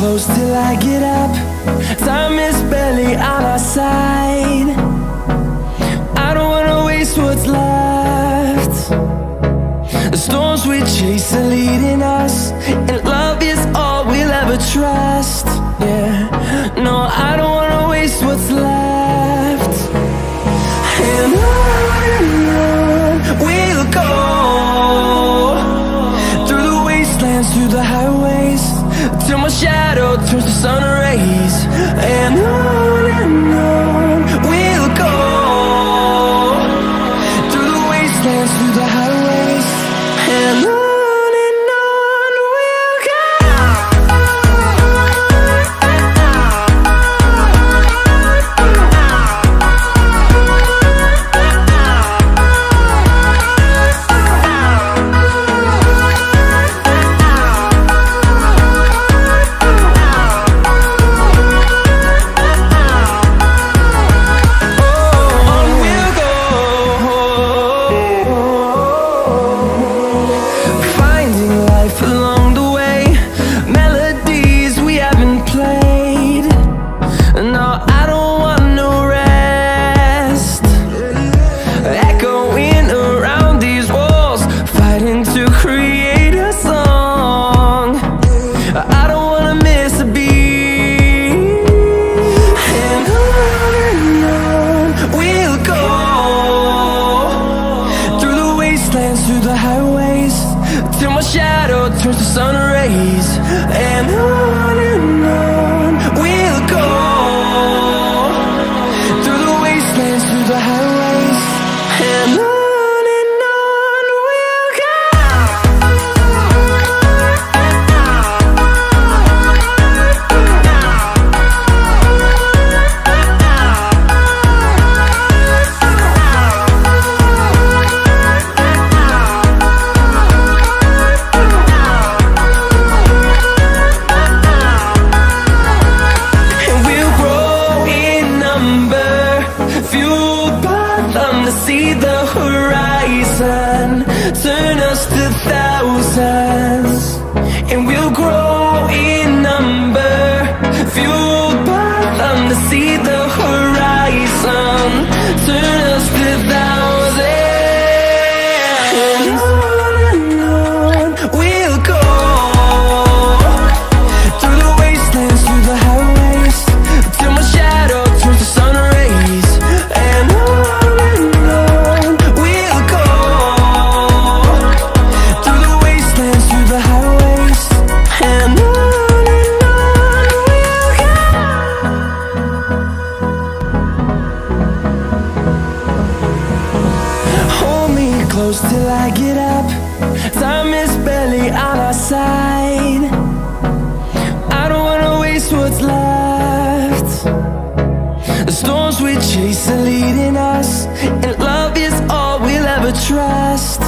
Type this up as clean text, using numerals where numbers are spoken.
close till I get up. Time is barely on our side. I don't wanna waste what's left. The storms we chase are leading us, and love is all we'll ever trust. Yeah, no, I don't wanna waste what's left. And on we'll go, through the wastelands, through the highways, till my shadow turns to sun rays. And on we'll go, through the wastelands, through the highways, and on we'll go. Through the highways, till my shadow turns to sun rays. And on we'll go, through the wastelands, through the highways, and on we'll go. See the horizon, turn us to thousands, and we'll grow in number, fueled by them to see the horizon, turn us to thousands. And on we'll go, through the wastelands, through the highways, till my shadow turns to sun rays. And close till I get up. Time is barely on our side. I don't wanna waste what's left. The storms we chase are leading us, and love is all we'll ever trust.